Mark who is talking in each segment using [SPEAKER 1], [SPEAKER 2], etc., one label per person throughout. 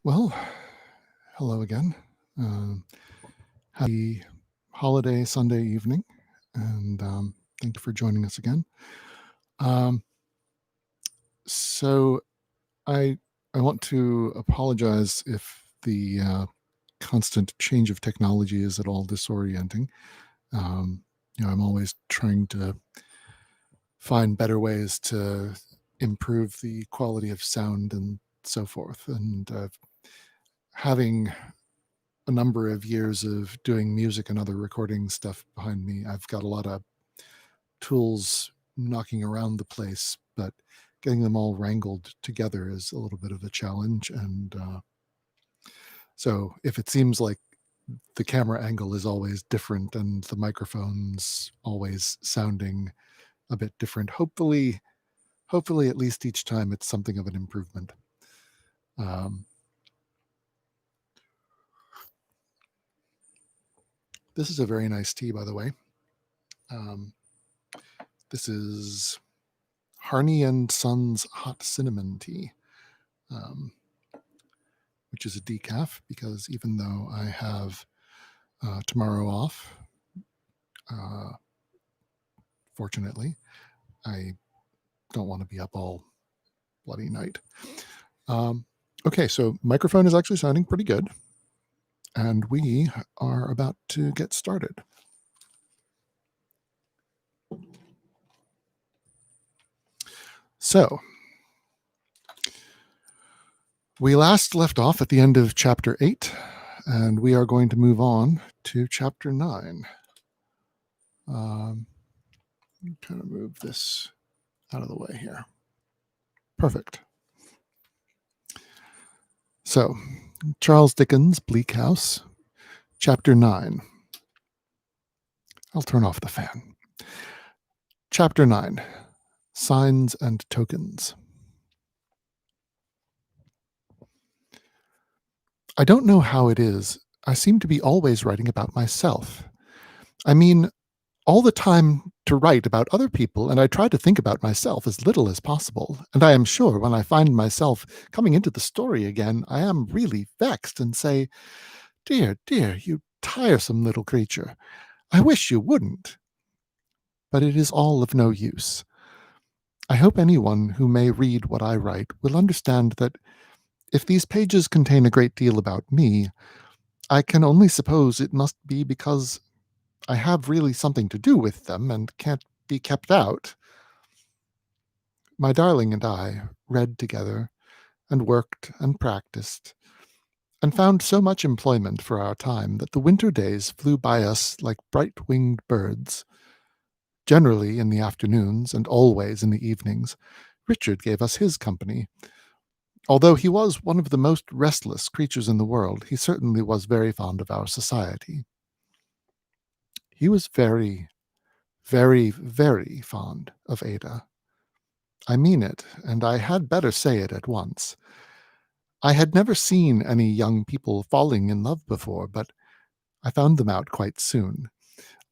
[SPEAKER 1] Well, hello again. Um, Happy holiday Sunday evening, and thank you for joining us again. Um, so I I want to apologize if the constant change of technology is at all disorienting. Um, I'm always trying to find better ways to improve the quality of sound and so forth, and having a number of years of doing music and other recording stuff behind me. I've got a lot of tools knocking around the place, but getting them all wrangled together is a little bit of a challenge. And so if it seems like the camera angle is always different and the microphone's always sounding a bit different, hopefully at least each time it's something of an improvement. Um, this is a very nice tea, by the way. Um, this is Harney and Sons Hot Cinnamon Tea, um, which is a decaf because even though I have tomorrow off, uh, fortunately, I don't want to be up all bloody night. Okay, so microphone is actually sounding pretty good, and we are about to get started. So, we last left off at the end of chapter 8, and we are going to move on to chapter 9. I'm trying to move this out of the way here. Perfect. So, Charles Dickens' Bleak House, chapter 9. I'll turn off the fan. Chapter 9, Signs and Tokens. I don't know how it is. I seem to be always writing about myself. I mean, all the time to write about other people, and I try to think about myself as little as possible. And I am sure when I find myself coming into the story again, I am really vexed and say, "Dear, dear, you tiresome little creature. I wish you wouldn't." But it is all of no use. I hope anyone who may read what I write will understand that if these pages contain a great deal about me, I can only suppose it must be because I have really something to do with them and can't be kept out. My darling and I read together, and worked and practiced, and found so much employment for our time that the winter days flew by us like bright-winged birds. Generally in the afternoons, and always in the evenings, Richard gave us his company. Although he was one of the most restless creatures in the world, he certainly was very fond of our society. He was very, very, very fond of Ada. I mean it, and I had better say it at once. I had never seen any young people falling in love before, but I found them out quite soon.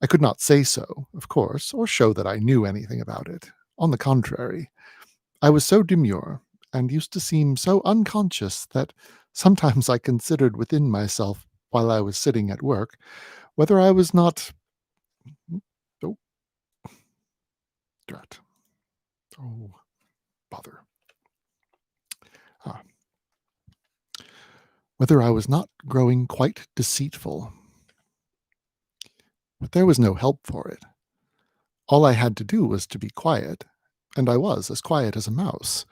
[SPEAKER 1] I could not say so, of course, or show that I knew anything about it. On the contrary, I was so demure, and used to seem so unconscious that sometimes I considered within myself, while I was sitting at work, whether I was not... Oh, drat. Oh, bother. Ah. Whether I was not growing quite deceitful. But there was no help for it. All I had to do was to be quiet, and I was as quiet as a mouse.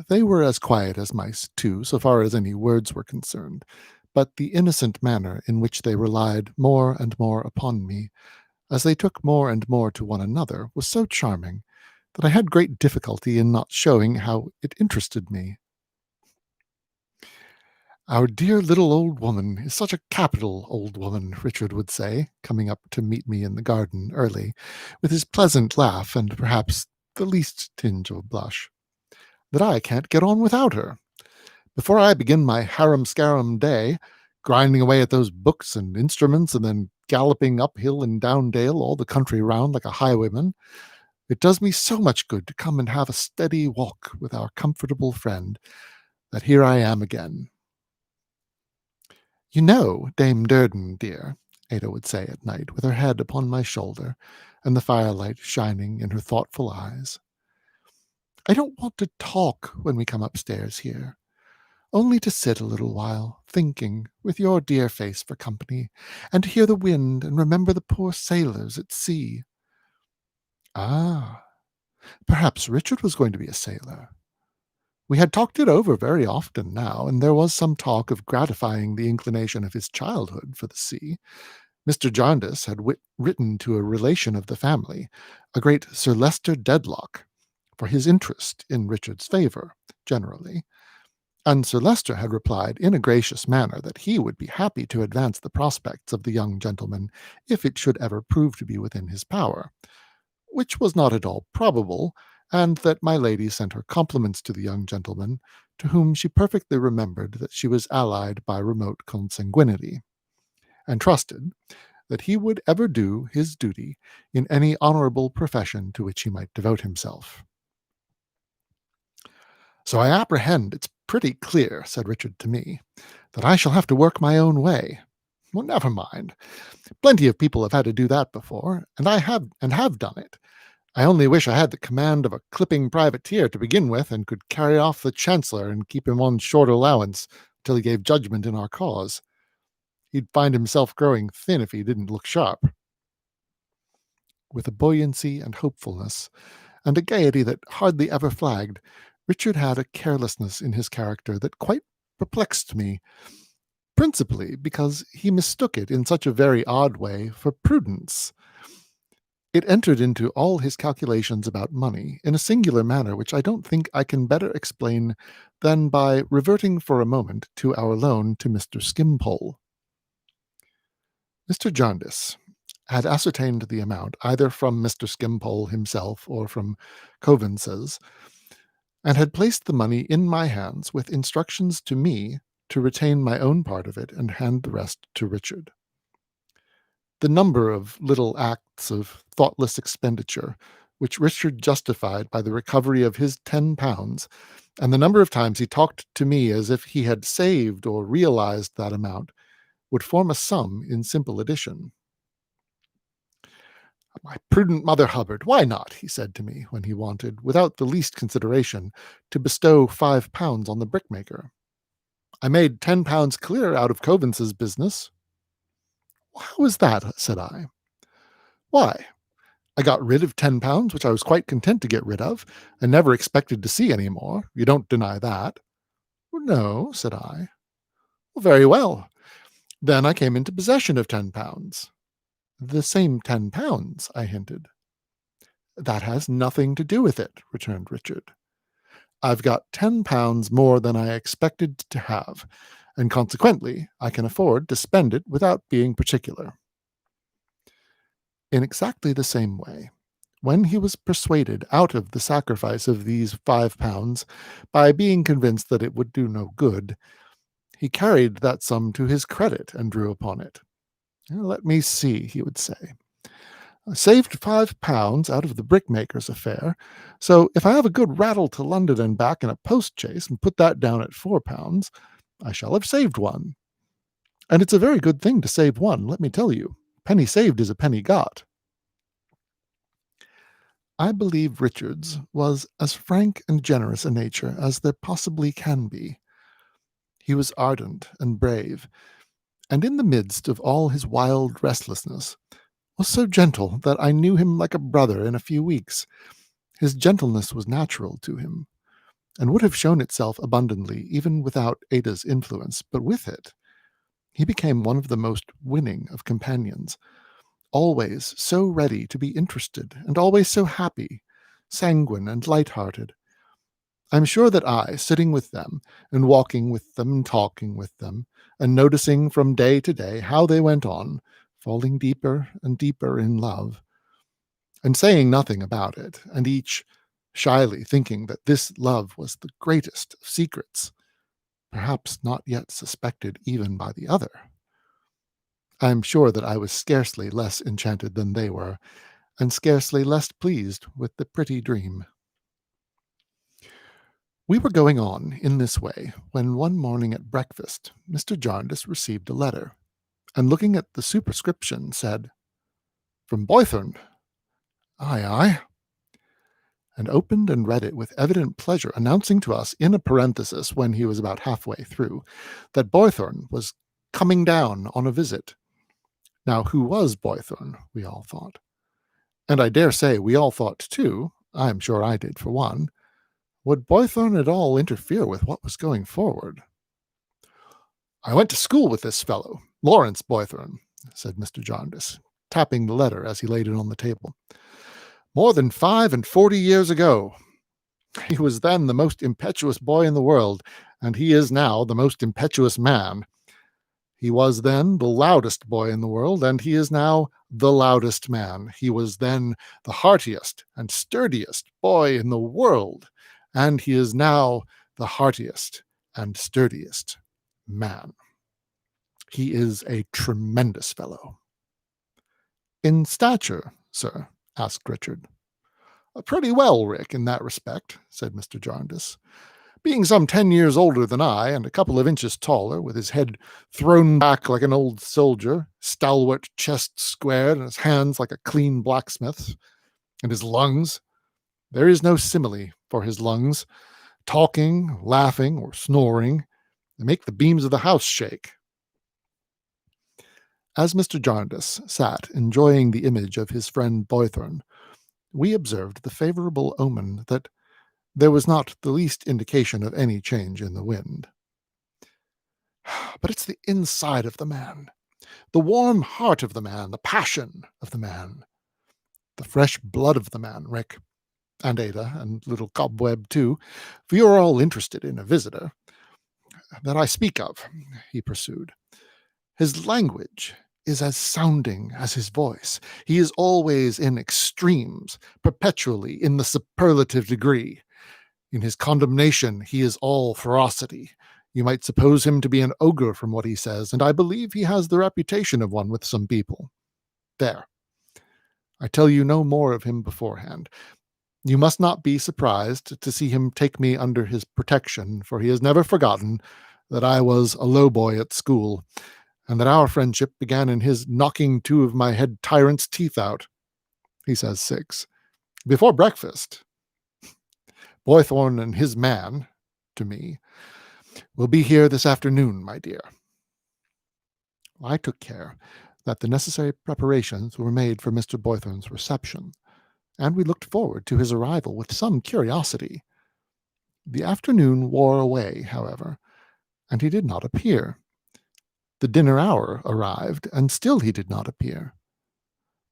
[SPEAKER 1] They were as quiet as mice, too, so far as any words were concerned, but the innocent manner in which they relied more and more upon me, as they took more and more to one another, was so charming that I had great difficulty in not showing how it interested me. "Our dear little old woman is such a capital old woman," Richard would say, coming up to meet me in the garden early, with his pleasant laugh and perhaps the least tinge of a blush, "that I can't get on without her. Before I begin my harum-scarum day, grinding away at those books and instruments and then galloping up hill and down dale all the country round like a highwayman, it does me so much good to come and have a steady walk with our comfortable friend, that here I am again. You know, Dame Durden, dear, Ada would say at night, with her head upon my shoulder, and the firelight shining in her thoughtful eyes. I don't want to talk when we come upstairs here, only to sit a little while, thinking, with your dear face for company, and to hear the wind and remember the poor sailors at sea. Ah, perhaps Richard was going to be a sailor. We had talked it over very often now, and there was some talk of gratifying the inclination of his childhood for the sea. Mr. Jarndyce had written to a relation of the family, a great Sir Leicester Dedlock, for his interest in Richard's favour, generally, and Sir Leicester had replied in a gracious manner that he would be happy to advance the prospects of the young gentleman if it should ever prove to be within his power, which was not at all probable, and that my lady sent her compliments to the young gentleman, to whom she perfectly remembered that she was allied by remote consanguinity, and trusted that he would ever do his duty in any honourable profession to which he might devote himself. So I apprehend it's pretty clear, said Richard to me, that I shall have to work my own way. Well, never mind. Plenty of people have had to do that before, and I have done it. I only wish I had the command of a clipping privateer to begin with, and could carry off the Chancellor and keep him on short allowance till he gave judgment in our cause. He'd find himself growing thin if he didn't look sharp. With a buoyancy and hopefulness, and a gaiety that hardly ever flagged, Richard had a carelessness in his character that quite perplexed me, principally because he mistook it in such a very odd way for prudence. It entered into all his calculations about money in a singular manner which I don't think I can better explain than by reverting for a moment to our loan to Mr. Skimpole. Mr. Jarndyce had ascertained the amount either from Mr. Skimpole himself or from Coavinses, and had placed the money in my hands with instructions to me to retain my own part of it and hand the rest to Richard. The number of little acts of thoughtless expenditure which Richard justified by the recovery of his £10, and the number of times he talked to me as if he had saved or realized that amount, would form a sum in simple addition. My prudent Mother Hubbard, why not, he said to me, when he wanted, without the least consideration, to bestow £5 on the brickmaker. I made £10 clear out of Coavinses' business. How is that? Said I. Why, I got rid of £10, which I was quite content to get rid of, and never expected to see any more. You don't deny that. No, said I. Well, very well. Then I came into possession of £10. The same £10, I hinted. That has nothing to do with it, returned Richard. I've got £10 more than I expected to have, and consequently I can afford to spend it without being particular. In exactly the same way, when he was persuaded out of the sacrifice of these £5 by being convinced that it would do no good, he carried that sum to his credit and drew upon it. Let me see, he would say. I saved £5 out of the brickmaker's affair, so if I have a good rattle to London and back in a post-chaise and put that down at £4, I shall have saved one. And it's a very good thing to save one, let me tell you. Penny saved is a penny got. I believe Richard's was as frank and generous a nature as there possibly can be. He was ardent and brave, and in the midst of all his wild restlessness, was so gentle that I knew him like a brother in a few weeks. His gentleness was natural to him, and would have shown itself abundantly even without Ada's influence, but with it he became one of the most winning of companions, always so ready to be interested, and always so happy, sanguine, and light-hearted. I am sure that I, sitting with them, and walking with them, and talking with them, and noticing from day to day how they went on, falling deeper and deeper in love, and saying nothing about it, and each shyly thinking that this love was the greatest of secrets, perhaps not yet suspected even by the other. I am sure that I was scarcely less enchanted than they were, and scarcely less pleased with the pretty dream. We were going on in this way when one morning at breakfast Mr. Jarndyce received a letter, and looking at the superscription said, "From Boythorn." "Aye, aye," and opened and read it with evident pleasure, announcing to us in a parenthesis when he was about halfway through that Boythorn was coming down on a visit. Now, who was Boythorn, we all thought. And I dare say we all thought too, I am sure I did for one, would Boythorn at all interfere with what was going forward? "I went to school with this fellow, Lawrence Boythorn," said Mr. Jarndyce, tapping the letter as he laid it on the table. "More than 45 years ago. He was then the most impetuous boy in the world, and he is now the most impetuous man. He was then the loudest boy in the world, and he is now the loudest man. He was then the heartiest and sturdiest boy in the world, and he is now the heartiest and sturdiest man. He is a tremendous fellow." "In stature, sir?" asked Richard. "Pretty well, Rick, in that respect," said Mr. Jarndyce. "Being some 10 years older than I, and a couple of inches taller, with his head thrown back like an old soldier, stalwart chest squared, and his hands like a clean blacksmith's, and his lungs, there is no simile for his lungs, talking, laughing, or snoring, they make the beams of the house shake." As Mr. Jarndyce sat enjoying the image of his friend Boythorn, we observed the favourable omen that there was not the least indication of any change in the wind. "But it's the inside of the man, the warm heart of the man, the passion of the man, the fresh blood of the man, Rick, and Ada, and little Cobweb too, for you are all interested in a visitor, that I speak of," he pursued. "His language is as sounding as his voice. He is always in extremes, perpetually in the superlative degree. In his condemnation he is all ferocity. You might suppose him to be an ogre from what he says, and I believe he has the reputation of one with some people. There. I tell you no more of him beforehand. You must not be surprised to see him take me under his protection, for he has never forgotten that I was a low boy at school, and that our friendship began in his knocking 2 of my head tyrant's teeth out. He says 6. Before breakfast. Boythorn and his man, to me, will be here this afternoon, my dear." I took care that the necessary preparations were made for Mr. Boythorn's reception, and we looked forward to his arrival with some curiosity. The afternoon wore away, however, and he did not appear. The dinner hour arrived, and still he did not appear.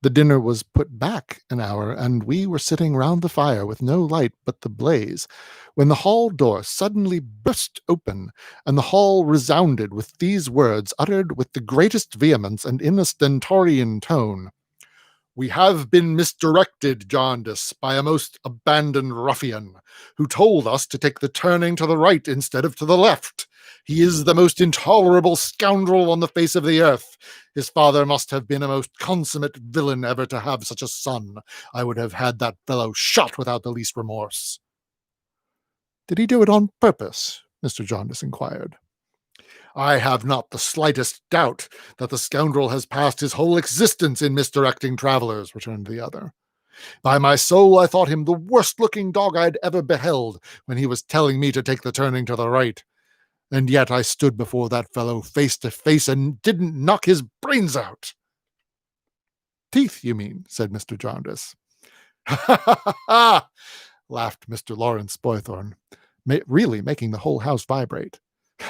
[SPEAKER 1] The dinner was put back an hour, and we were sitting round the fire with no light but the blaze, when the hall door suddenly burst open, and the hall resounded with these words, uttered with the greatest vehemence and in a stentorian tone: "We have been misdirected, Jarndyce, by a most abandoned ruffian, who told us to take the turning to the right instead of to the left. He is the most intolerable scoundrel on the face of the earth. His father must have been a most consummate villain ever to have such a son. I would have had that fellow shot without the least remorse." "Did he do it on purpose?" Mr. Jarndyce inquired. "I have not the slightest doubt that the scoundrel has passed his whole existence in misdirecting travellers," returned the other. "By my soul, I thought him the worst-looking dog I had ever beheld when he was telling me to take the turning to the right. And yet I stood before that fellow face to face and didn't knock his brains out." "Teeth, you mean," said Mr. Jarndyce. "Ha, ha, ha, ha!" laughed Mr. Lawrence Boythorn, really making the whole house vibrate.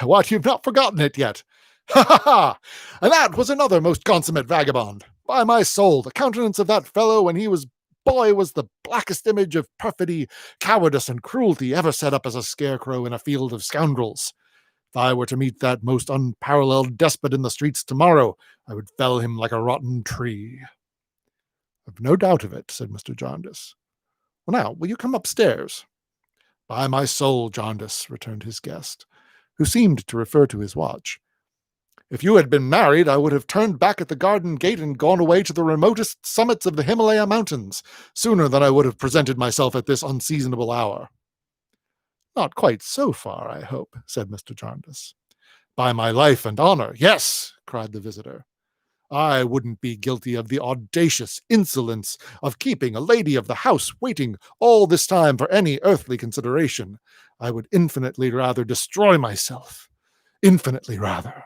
[SPEAKER 1] "What, you've not forgotten it yet? Ha, ha, ha! And that was another most consummate vagabond. By my soul, the countenance of that fellow when he was boy was the blackest image of perfidy, cowardice, and cruelty ever set up as a scarecrow in a field of scoundrels. If I were to meet that most unparalleled despot in the streets tomorrow, I would fell him like a rotten tree." "I've no doubt of it," said Mr. Jarndyce. "Well, now, will you come upstairs?" "By my soul, Jarndyce," returned his guest, who seemed to refer to his watch, "if you had been married, I would have turned back at the garden gate and gone away to the remotest summits of the Himalaya mountains, sooner than I would have presented myself at this unseasonable hour." "Not quite so far, I hope," said Mr. Jarndyce. "By my life and honor, yes," cried the visitor. "I wouldn't be guilty of the audacious insolence of keeping a lady of the house waiting all this time for any earthly consideration. I would infinitely rather destroy myself. Infinitely rather."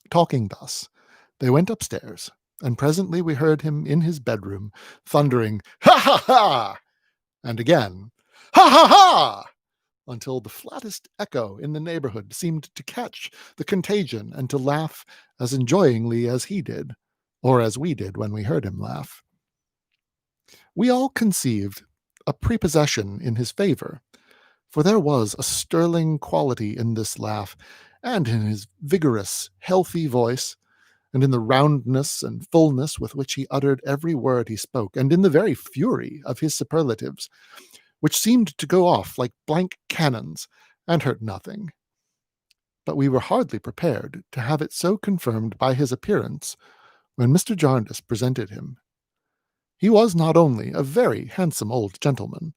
[SPEAKER 1] Talking thus, they went upstairs, and presently we heard him in his bedroom, thundering, "Ha ha ha!" and again, "Ha ha ha!" until the flattest echo in the neighborhood seemed to catch the contagion and to laugh as enjoyingly as he did, or as we did when we heard him laugh. We all conceived a prepossession in his favor, for there was a sterling quality in this laugh, and in his vigorous, healthy voice, and in the roundness and fullness with which he uttered every word he spoke, and in the very fury of his superlatives, which seemed to go off like blank cannons, and hurt nothing. But we were hardly prepared to have it so confirmed by his appearance when Mr. Jarndyce presented him. He was not only a very handsome old gentleman,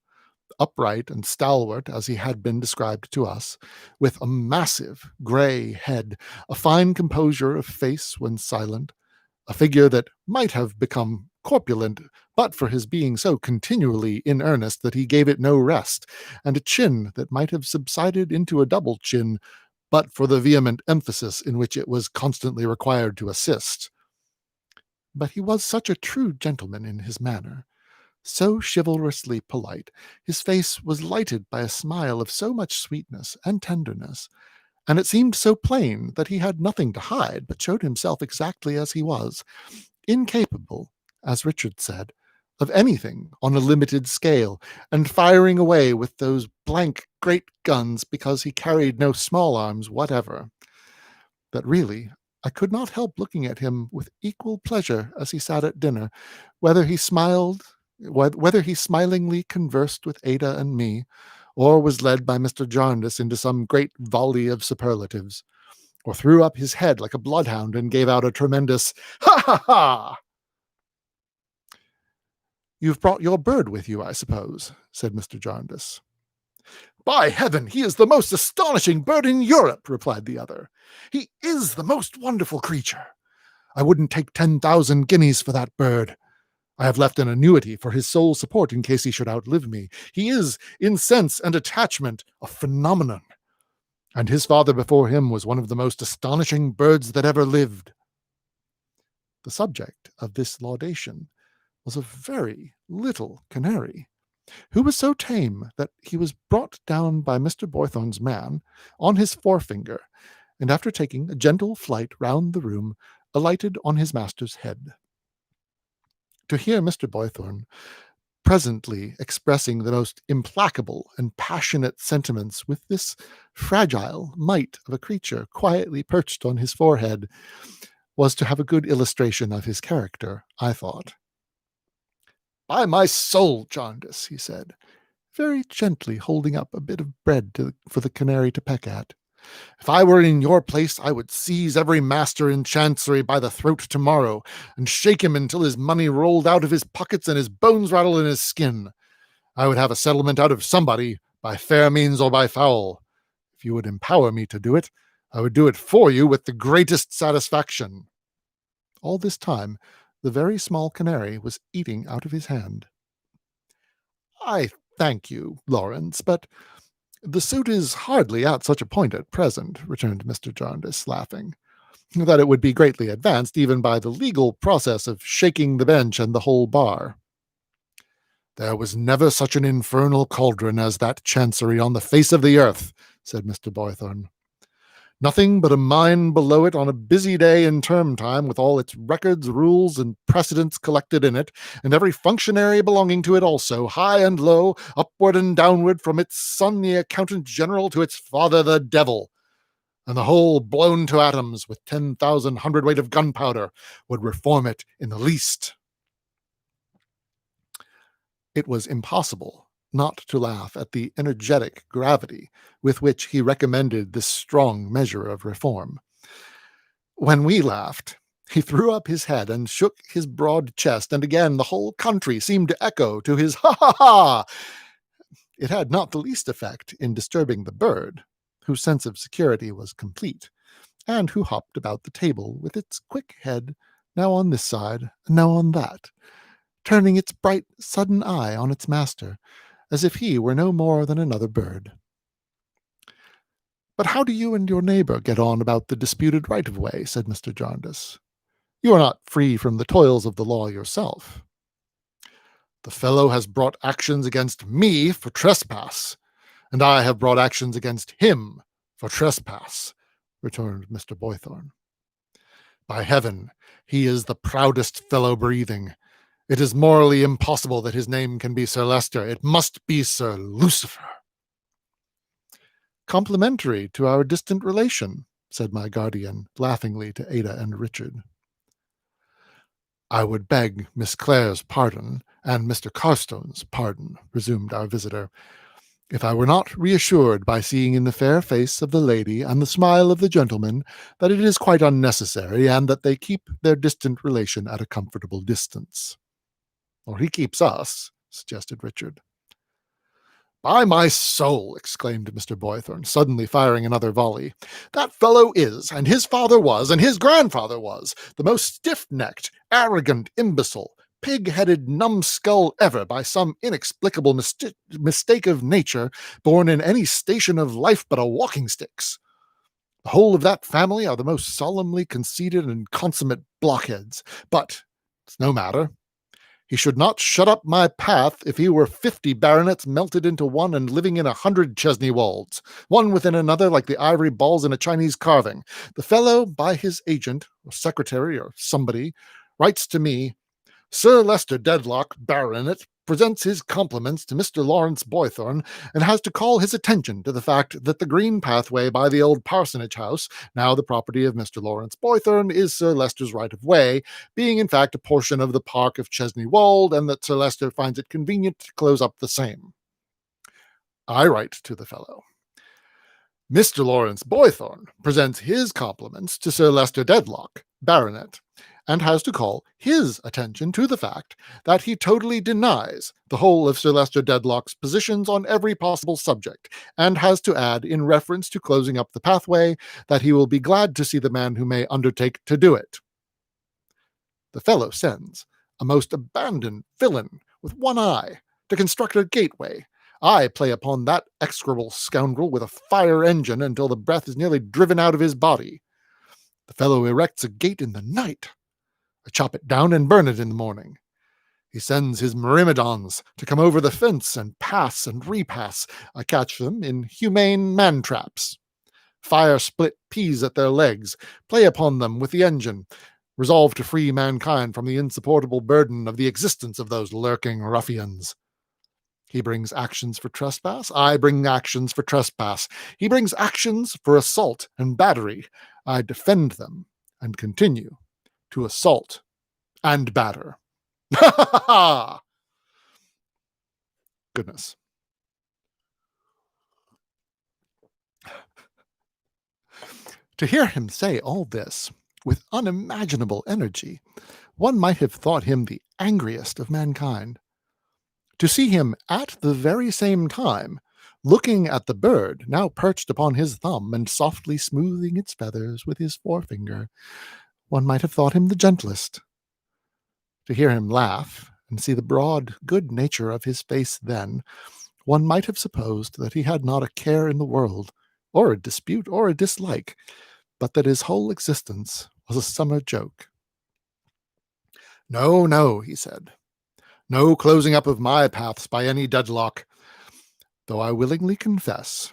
[SPEAKER 1] upright and stalwart as he had been described to us, with a massive grey head, a fine composure of face when silent, a figure that might have become corpulent but for his being so continually in earnest that he gave it no rest, and a chin that might have subsided into a double chin but for the vehement emphasis in which it was constantly required to assist. But he was such a true gentleman in his manner, so chivalrously polite, his face was lighted by a smile of so much sweetness and tenderness, and it seemed so plain that he had nothing to hide, but showed himself exactly as he was, incapable, as Richard said, of anything on a limited scale, and firing away with those blank great guns because he carried no small arms whatever, that really I could not help looking at him with equal pleasure as he sat at dinner, whether he smilingly conversed with Ada and me, or was led by Mr. Jarndyce into some great volley of superlatives, or threw up his head like a bloodhound and gave out a tremendous "Ha ha ha!" "You've brought your bird with you, I suppose," said Mr. Jarndyce. "By heaven, he is the most astonishing bird in Europe," replied the other. "He is the most wonderful creature. I wouldn't take 10,000 guineas for that bird. I have left an annuity for his sole support in case he should outlive me. He is, in sense and attachment, a phenomenon. And his father before him was one of the most astonishing birds that ever lived." The subject of this laudation was a very little canary, who was so tame that he was brought down by Mr. Boythorn's man on his forefinger, and after taking a gentle flight round the room, alighted on his master's head. To hear Mr. Boythorn presently expressing the most implacable and passionate sentiments with this fragile mite of a creature quietly perched on his forehead was to have a good illustration of his character, I thought. "By my soul, Jarndyce," he said, very gently holding up a bit of bread for the canary to peck at, "if I were in your place, I would seize every master in Chancery by the throat tomorrow, and shake him until his money rolled out of his pockets and his bones rattled in his skin. I would have a settlement out of somebody, by fair means or by foul. If you would empower me to do it, I would do it for you with the greatest satisfaction." All this time, the very small canary was eating out of his hand. "I thank you, Lawrence, but the suit is hardly at such a point at present," returned Mr. Jarndyce, laughing, "that it would be greatly advanced even by the legal process of shaking the bench and the whole bar." "There was never such an infernal cauldron as that Chancery on the face of the earth," said Mr. Boythorn. "Nothing but a mine below it on a busy day in term time, with all its records, rules, and precedents collected in it, and every functionary belonging to it also, high and low, upward and downward, from its son the Accountant General to its father the Devil, and the whole blown to atoms with 10,000 hundredweight of gunpowder, would reform it in the least." It was impossible not to laugh at the energetic gravity with which he recommended this strong measure of reform. When we laughed, he threw up his head and shook his broad chest, and again the whole country seemed to echo to his "ha ha ha!" It had not the least effect in disturbing the bird, whose sense of security was complete, and who hopped about the table with its quick head now on this side and now on that, turning its bright, sudden eye on its master, as if he were no more than another bird. "But how do you and your neighbour get on about the disputed right-of-way?" said Mr. Jarndyce. "You are not free from the toils of the law yourself." "The fellow has brought actions against me for trespass, and I have brought actions against him for trespass," returned Mr. Boythorn. "By heaven, he is the proudest fellow breathing. It is morally impossible that his name can be Sir Leicester. It must be Sir Lucifer." "Complimentary to our distant relation," said my guardian, laughingly to Ada and Richard. "I would beg Miss Clare's pardon, and Mr. Carstone's pardon," resumed our visitor, "if I were not reassured by seeing in the fair face of the lady and the smile of the gentleman that it is quite unnecessary, and that they keep their distant relation at a comfortable distance." "Or he keeps us," suggested Richard. "By my soul!" exclaimed Mr. Boythorn, suddenly firing another volley, "that fellow is, and his father was, and his grandfather was, the most stiff-necked, arrogant, imbecile, pig-headed numbskull ever, by some inexplicable mistake of nature, born in any station of life but a walking-stick's. The whole of that family are the most solemnly conceited and consummate blockheads. But it's no matter. He should not shut up my path if he were 50 baronets melted into one and living in 100 Chesney Wolds, one within another like the ivory balls in a Chinese carving. The fellow, by his agent, or secretary, or somebody, writes to me, 'Sir Leicester Dedlock, Baronet, presents his compliments to Mr. Lawrence Boythorn, and has to call his attention to the fact that the green pathway by the old parsonage house, now the property of Mr. Lawrence Boythorn, is Sir Leicester's right of way, being in fact a portion of the park of Chesney Wold, and that Sir Leicester finds it convenient to close up the same.' I write to the fellow, 'Mr. Lawrence Boythorn presents his compliments to Sir Leicester Dedlock, Baronet, and has to call his attention to the fact that he totally denies the whole of Sir Leicester Dedlock's positions on every possible subject, and has to add, in reference to closing up the pathway, that he will be glad to see the man who may undertake to do it.' The fellow sends a most abandoned villain with one eye to construct a gateway. I play upon that execrable scoundrel with a fire engine until the breath is nearly driven out of his body. The fellow erects a gate in the night. I chop it down and burn it in the morning. He sends his myrmidons to come over the fence and pass and repass. I catch them in humane man-traps. Fire split peas at their legs, play upon them with the engine, resolve to free mankind from the insupportable burden of the existence of those lurking ruffians. He brings actions for trespass. I bring actions for trespass. He brings actions for assault and battery. I defend them and continue to assault and batter. Ha ha ha! Goodness. To hear him say all this with unimaginable energy, one might have thought him the angriest of mankind. To see him at the very same time looking at the bird now perched upon his thumb and softly smoothing its feathers with his forefinger, one might have thought him the gentlest. To hear him laugh and see the broad good nature of his face then, one might have supposed that he had not a care in the world, or a dispute, or a dislike, but that his whole existence was a summer joke. "No, no," he said, "no closing up of my paths by any Dedlock, though I willingly confess,"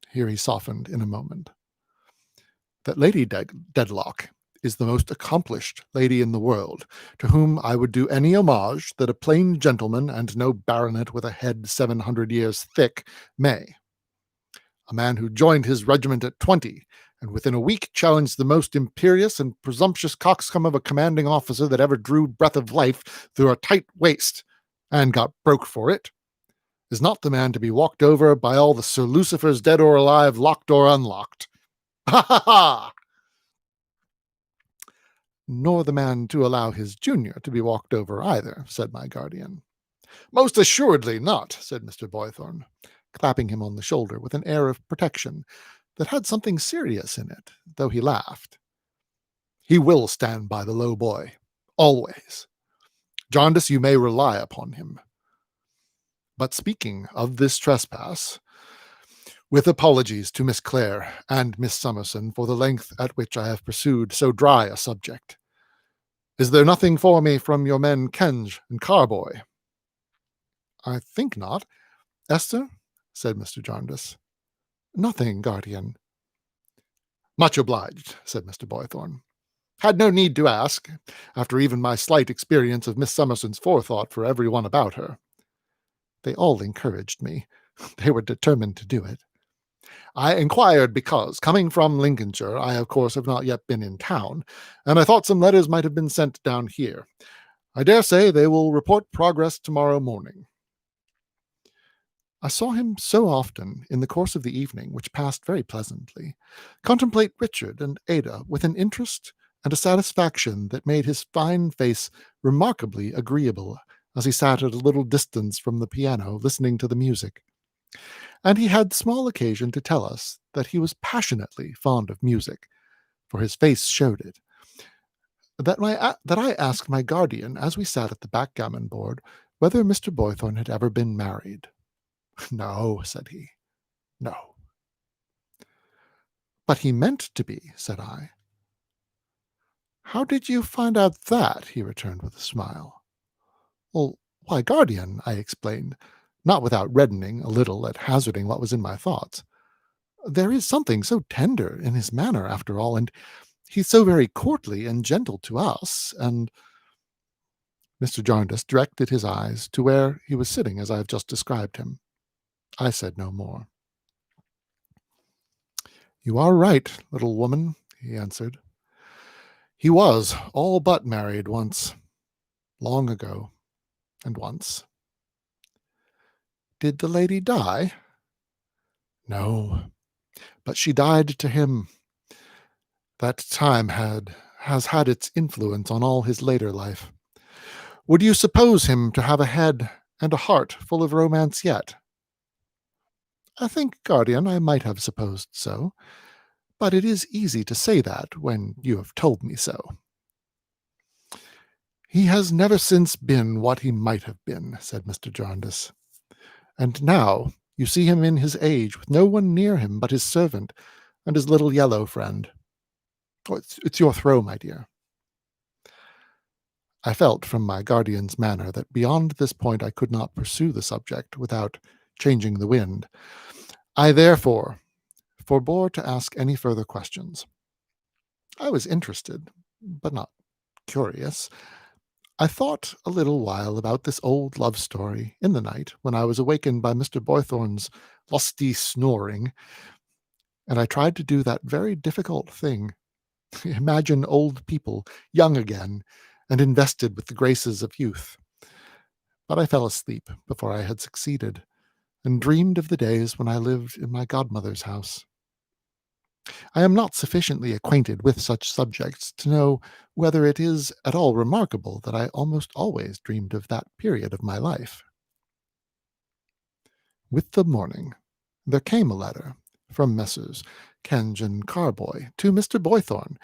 [SPEAKER 1] here he softened in a moment, "that Lady Dedlock is the most accomplished lady in the world, to whom I would do any homage that a plain gentleman and no baronet with a head 700 years thick may. A man who joined his regiment at 20, and within a week challenged the most imperious and presumptuous coxcomb of a commanding officer that ever drew breath of life through a tight waist, and got broke for it, is not the man to be walked over by all the Sir Lucifers dead or alive, locked or unlocked. Ha ha ha! Nor the man to allow his junior to be walked over either," said my guardian. Most assuredly not, said Mr. Boythorn, clapping him on the shoulder with an air of protection that had something serious in it, though he laughed. He will stand by the low boy, always. Jarndyce, you may rely upon him. But speaking of this trespass, with apologies to Miss Clare and Miss Summerson for the length at which I have pursued so dry a subject, is there nothing for me from your men Kenge and Carboy? I think not. Esther, said Mr. Jarndyce. Nothing, guardian. Much obliged, said Mr. Boythorn. Had no need to ask, after even my slight experience of Miss Summerson's forethought for every one about her. They all encouraged me. They were determined to do it. I inquired because, coming from Lincolnshire, I of course have not yet been in town, and I thought some letters might have been sent down here. I dare say they will report progress tomorrow morning. I saw him so often in the course of the evening, which passed very pleasantly, contemplate Richard and Ada with an interest and a satisfaction that made his fine face remarkably agreeable as he sat at a little distance from the piano listening to the music. And he had small occasion to tell us that he was passionately fond of music, for his face showed it. That I asked my guardian, as we sat at the backgammon board, whether Mr. Boythorn had ever been married. No, said he. No. But he meant to be, said I. How did you find out that? He returned with a smile. Well, why, guardian, I explained, not without reddening a little at hazarding what was in my thoughts. There is something so tender in his manner, after all, and he's so very courtly and gentle to us, and Mr. Jarndyce directed his eyes to where he was sitting as I have just described him. I said no more. You are right, little woman, he answered. He was all but married once, long ago, and once. Did the lady die? No, but she died to him. That time has had its influence on all his later life. Would you suppose him to have a head and a heart full of romance yet? I think, guardian, I might have supposed so, but it is easy to say that when you have told me so. He has never since been what he might have been, said Mr. Jarndyce. And now you see him in his age, with no one near him but his servant and his little yellow friend. Oh, it's your throw, my dear. I felt from my guardian's manner that beyond this point I could not pursue the subject without changing the wind. I therefore forbore to ask any further questions. I was interested, but not curious. I thought a little while about this old love story in the night when I was awakened by Mr. Boythorn's lusty snoring, and I tried to do that very difficult thing, imagine old people young again and invested with the graces of youth. But I fell asleep before I had succeeded, and dreamed of the days when I lived in my godmother's house. I am not sufficiently acquainted with such subjects to know whether it is at all remarkable that I almost always dreamed of that period of my life. With the morning, there came a letter from Messrs. Kenge and Carboy to Mr. Boythorn,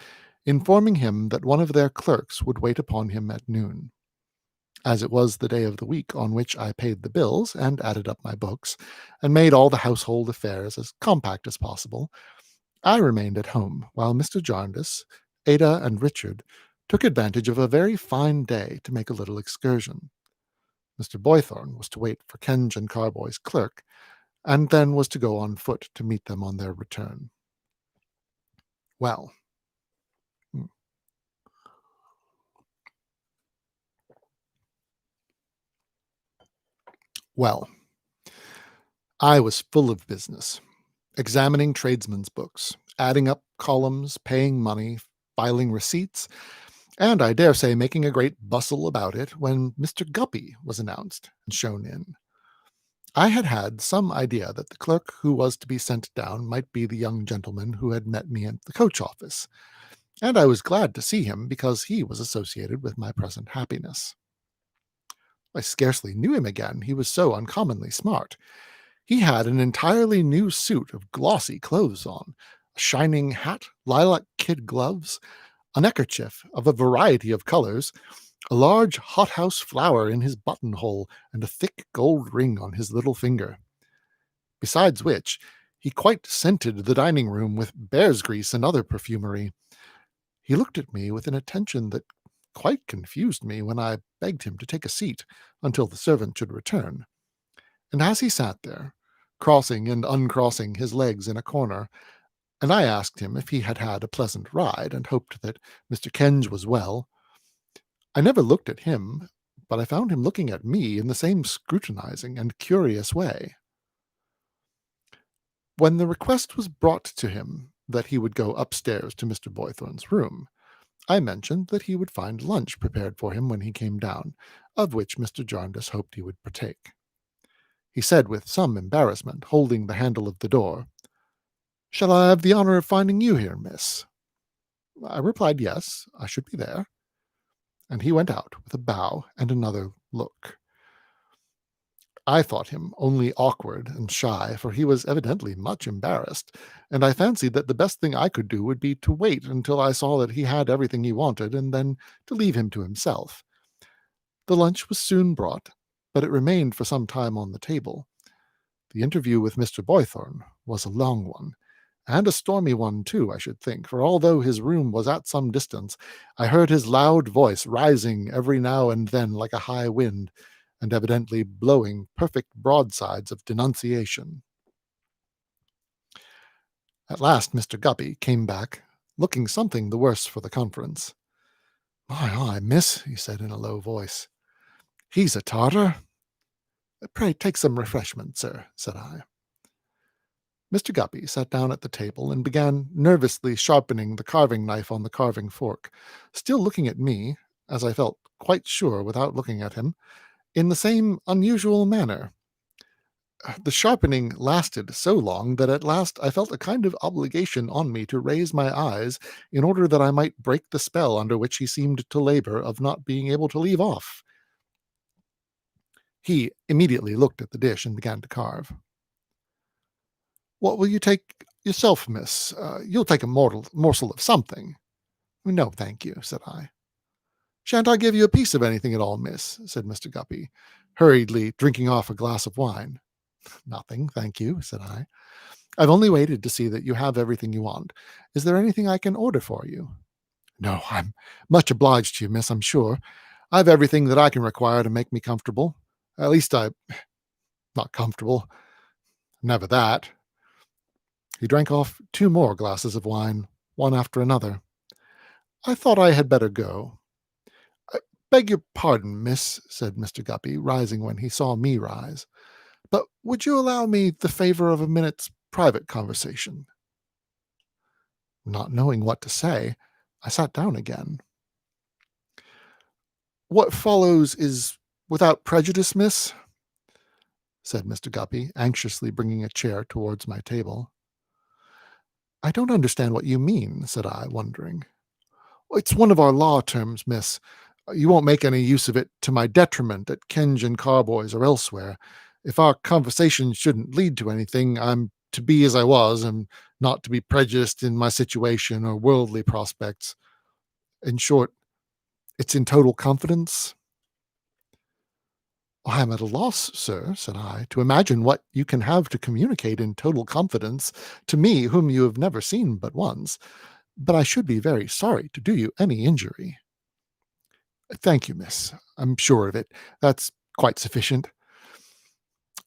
[SPEAKER 1] informing him that one of their clerks would wait upon him at noon. As it was the day of the week on which I paid the bills and added up my books, and made all the household affairs as compact as possible, I remained at home while Mr. Jarndyce, Ada, and Richard took advantage of a very fine day to make a little excursion. Mr. Boythorn was to wait for Kenge and Carboy's clerk, and then was to go on foot to meet them on their return. Well, I was full of business, examining tradesmen's books, adding up columns, paying money, filing receipts, and I dare say making a great bustle about it when Mr. Guppy was announced and shown in. I had had some idea that the clerk who was to be sent down might be the young gentleman who had met me at the coach office, and I was glad to see him because he was associated with my present happiness. I scarcely knew him again, he was so uncommonly smart. He had an entirely new suit of glossy clothes on, a shining hat, lilac kid gloves, a neckerchief of a variety of colors, a large hothouse flower in his buttonhole, and a thick gold ring on his little finger. Besides which, he quite scented the dining room with bear's grease and other perfumery. He looked at me with an attention that quite confused me when I begged him to take a seat until the servant should return. And as he sat there, crossing and uncrossing his legs in a corner, and I asked him if he had had a pleasant ride and hoped that Mr. Kenge was well, I never looked at him, but I found him looking at me in the same scrutinizing and curious way. When the request was brought to him that he would go upstairs to Mr. Boythorn's room, I mentioned that he would find lunch prepared for him when he came down, of which Mr. Jarndyce hoped he would partake. He said with some embarrassment, holding the handle of the door, "Shall I have the honor of finding you here, miss?" I replied yes, I should be there, and he went out with a bow and another look. I thought him only awkward and shy, for he was evidently much embarrassed, and I fancied that the best thing I could do would be to wait until I saw that he had everything he wanted, and then to leave him to himself. The lunch was soon brought, but it remained for some time on the table. The interview with Mr. Boythorn was a long one, and a stormy one too, I should think, for although his room was at some distance, I heard his loud voice rising every now and then like a high wind, and evidently blowing perfect broadsides of denunciation. At last Mr. Guppy came back, looking something the worse for the conference. "My, miss," he said in a low voice, "he's a Tartar." "Pray take some refreshment, sir," said I. Mr. Guppy sat down at the table and began nervously sharpening the carving knife on the carving fork, still looking at me, as I felt quite sure without looking at him, in the same unusual manner. The sharpening lasted so long that at last I felt a kind of obligation on me to raise my eyes in order that I might break the spell under which he seemed to labor of not being able to leave off. He immediately looked at the dish and began to carve. "What will you take yourself, miss? You'll take a morsel of something." "No, thank you," said I. "Shan't I give you a piece of anything at all, miss?" said Mr. Guppy, hurriedly drinking off a glass of wine. "Nothing, thank you," said I. "I've only waited to see that you have everything you want. Is there anything I can order for you?" "No, I'm much obliged to you, miss, I'm sure. I've everything that I can require to make me comfortable. At least not comfortable. Never that." He drank off 2 more glasses of wine, one after another. "I thought I had better go." "I beg your pardon, miss," said Mr. Guppy, rising when he saw me rise, "but would you allow me the favor of a minute's private conversation?" Not knowing what to say, I sat down again. "What follows is without prejudice, miss?" said Mr. Guppy, anxiously bringing a chair towards my table. "I don't understand what you mean," said I, wondering. "It's one of our law terms, miss. You won't make any use of it to my detriment at Kenge and Carboy's or elsewhere. If our conversation shouldn't lead to anything, I'm to be as I was, and not to be prejudiced in my situation or worldly prospects. In short, it's in total confidence." "I am at a loss, sir," said I, "to imagine what you can have to communicate in total confidence to me whom you have never seen but once, but I should be very sorry to do you any injury." "Thank you, miss. I'm sure of it. That's quite sufficient."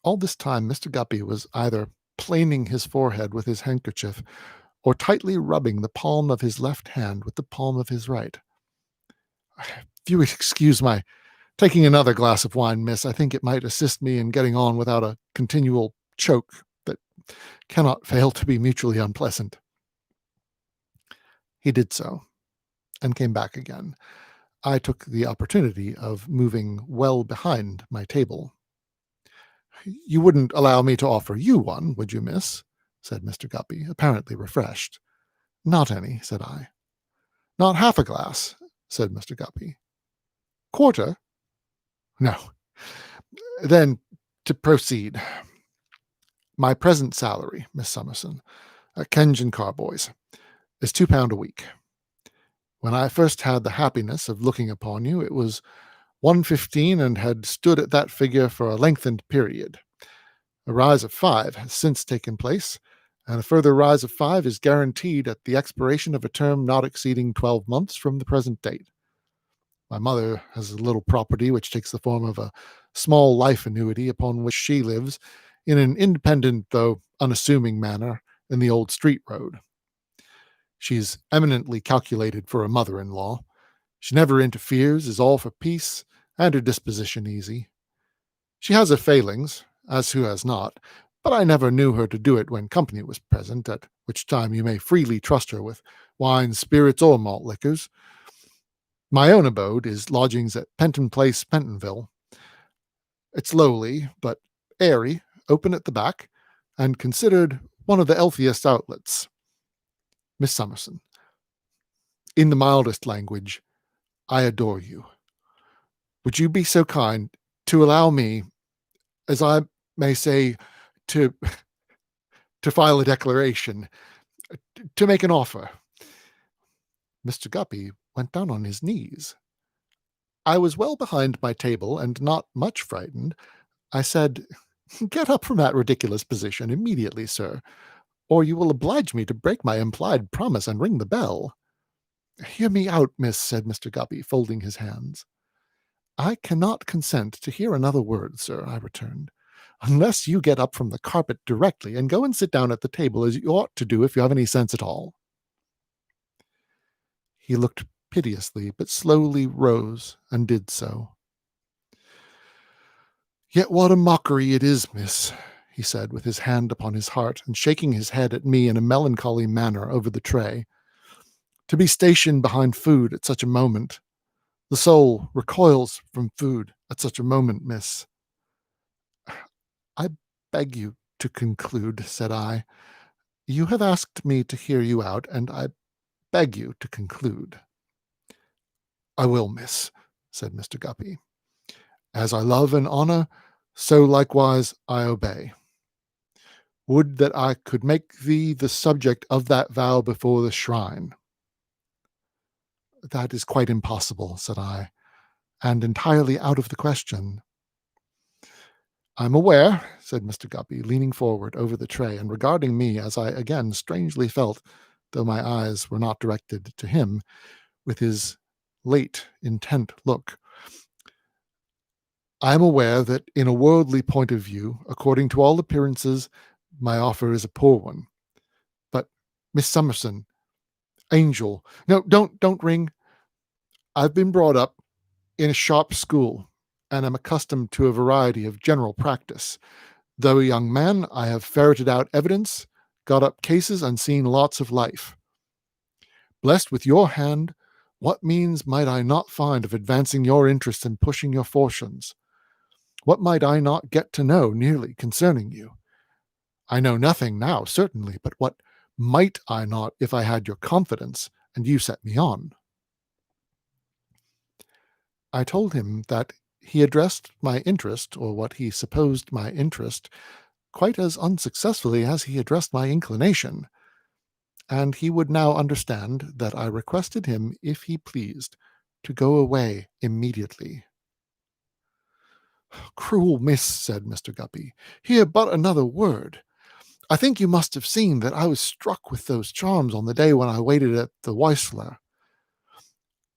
[SPEAKER 1] All this time Mr. Guppy was either planing his forehead with his handkerchief, or tightly rubbing the palm of his left hand with the palm of his right. "If you would excuse my taking another glass of wine, miss, I think it might assist me in getting on without a continual choke that cannot fail to be mutually unpleasant." He did so, and came back again. I took the opportunity of moving well behind my table. "You wouldn't allow me to offer you one, would you, miss?" said Mr. Guppy, apparently refreshed. "Not any," said I. "Not half a glass?" said Mr. Guppy. "Quarter?" "No, Then, to proceed, my present salary, Miss Summerson, at Kenge and Carboys, is £2 a week. When I first had the happiness of looking upon you, it was 1.15 and had stood at that figure for a lengthened period. A rise of 5 has since taken place, and a further rise of 5 is guaranteed at the expiration of a term not exceeding 12 months from the present date. My mother has a little property which takes the form of a small life annuity upon which she lives in an independent though unassuming manner in the old street road. She's eminently calculated for a mother-in-law. She never interferes, is all for peace, and her disposition easy. She has her failings, as who has not, but I never knew her to do it when company was present, at which time you may freely trust her with wine, spirits, or malt liquors. My own abode is lodgings at Penton Place, Pentonville. It's lowly, but airy, open at the back, and considered one of the healthiest outlets. Miss Summerson, in the mildest language, I adore you. Would you be so kind to allow me, as I may say, to to file a declaration, to make an offer? Mr. Guppy went down on his knees. I was well behind my table and not much frightened. I said, "Get up from that ridiculous position immediately, sir, or you will oblige me to break my implied promise and ring the bell." "Hear me out, miss," said Mr. Guppy, folding his hands. "I cannot consent to hear another word, sir," I returned, "unless you get up from the carpet directly and go and sit down at the table as you ought to do if you have any sense at all." He looked piteously, but slowly rose and did so. "Yet what a mockery it is, miss," he said, with his hand upon his heart, and shaking his head at me in a melancholy manner over the tray, "to be stationed behind food at such a moment. The soul recoils from food at such a moment, miss." "I beg you to conclude," said I. "You have asked me to hear you out, and I beg you to conclude." "I will, miss," said Mr. Guppy. "As I love and honour, so likewise I obey. Would that I could make thee the subject of that vow before the shrine." "That is quite impossible," said I, "and entirely out of the question." "I'm aware," said Mr. Guppy, leaning forward over the tray and regarding me as I again strangely felt, though my eyes were not directed to him, with his late intent look. "I am aware that in a worldly point of view, according to all appearances, my offer is a poor one. But, Miss Summerson, angel, no, don't ring. I've been brought up in a sharp school, and am accustomed to a variety of general practice. Though a young man, I have ferreted out evidence, got up cases, and seen lots of life. Blessed with your hand, what means might I not find of advancing your interests and pushing your fortunes? What might I not get to know nearly concerning you? I know nothing now, certainly, but what might I not if I had your confidence, and you set me on?" I told him that he addressed my interest, or what he supposed my interest, quite as unsuccessfully as he addressed my inclination, and he would now understand that I requested him, if he pleased, to go away immediately. "Cruel miss," said Mr. Guppy, "hear but another word. I think you must have seen that I was struck with those charms on the day when I waited at the Weissler.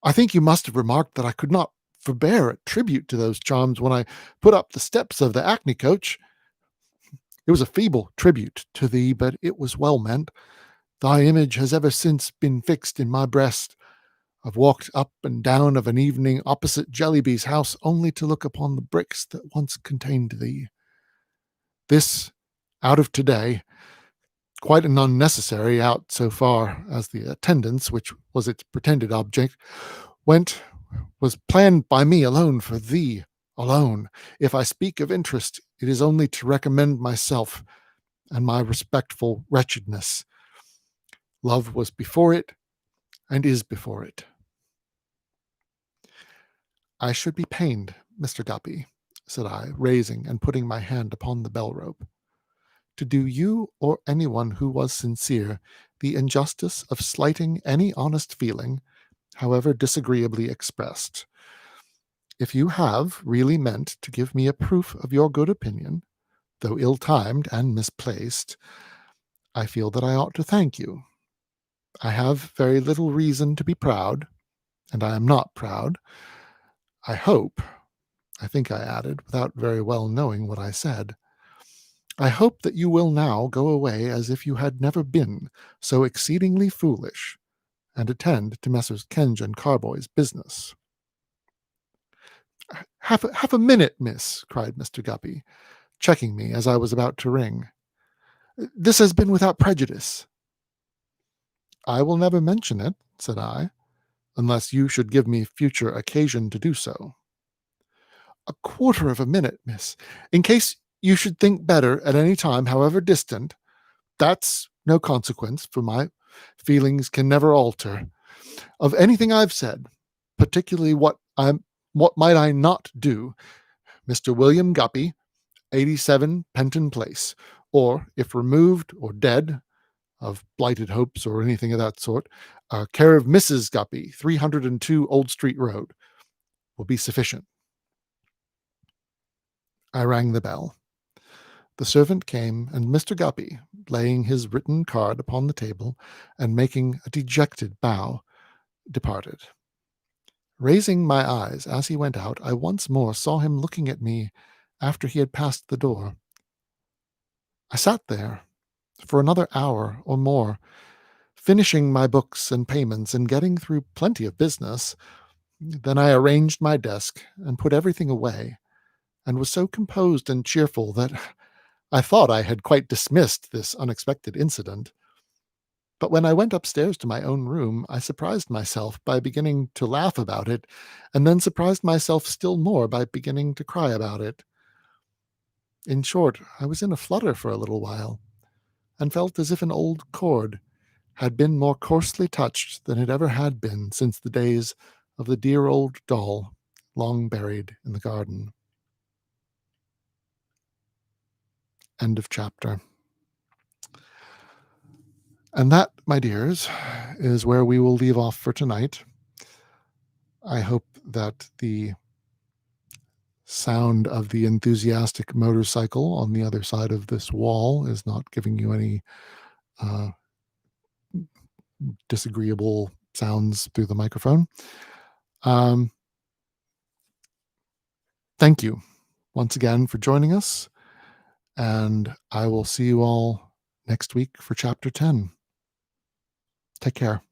[SPEAKER 1] I think you must have remarked that I could not forbear a tribute to those charms when I put up the steps of the hackney coach. It was a feeble tribute to thee, but it was well meant. Thy image has ever since been fixed in my breast. I've walked up and down of an evening opposite Jellyby's house only to look upon the bricks that once contained thee. This, out of today, quite an unnecessary out so far as the attendance, which was its pretended object, went, was planned by me alone for thee alone. If I speak of interest, it is only to recommend myself and my respectful wretchedness. Love was before it, and is before it." "I should be pained, Mr. Guppy," said I, raising and putting my hand upon the bell rope, to do you or anyone who was sincere the injustice of slighting any honest feeling, however disagreeably expressed. If you have really meant to give me a proof of your good opinion, though ill-timed and misplaced, I feel that I ought to thank you. I have very little reason to be proud, and I am not proud. I hope, I think I added, without very well knowing what I said, I hope that you will now go away as if you had never been so exceedingly foolish, and attend to Messrs. Kenge and Carboy's business. Half a minute, miss, cried Mr. Guppy, checking me as I was about to ring. This has been without prejudice. I will never mention it, said I, unless you should give me future occasion to do so. A quarter of a minute, miss, in case you should think better at any time, however distant. That's no consequence, for my feelings can never alter. Of anything I've said, particularly what might I not do, Mr. William Guppy, 87 Penton Place, or, if removed or dead, of blighted hopes or anything of that sort, care of Mrs. Guppy, 302 Old Street Road, will be sufficient. I rang the bell. The servant came, and Mr. Guppy, laying his written card upon the table and making a dejected bow, departed. Raising my eyes as he went out, I once more saw him looking at me after he had passed the door. I sat there for another hour or more, finishing my books and payments and getting through plenty of business. Then I arranged my desk and put everything away, and was so composed and cheerful that I thought I had quite dismissed this unexpected incident. But when I went upstairs to my own room, I surprised myself by beginning to laugh about it, and then surprised myself still more by beginning to cry about it. In short, I was in a flutter for a little while, and felt as if an old chord had been more coarsely touched than it ever had been since the days of the dear old doll long buried in the garden. End of chapter. And that, my dears, is where we will leave off for tonight. I hope that the sound of the enthusiastic motorcycle on the other side of this wall is not giving you any disagreeable sounds through the microphone. Thank you once again for joining us, and I will see you all next week for Chapter 10. Take care.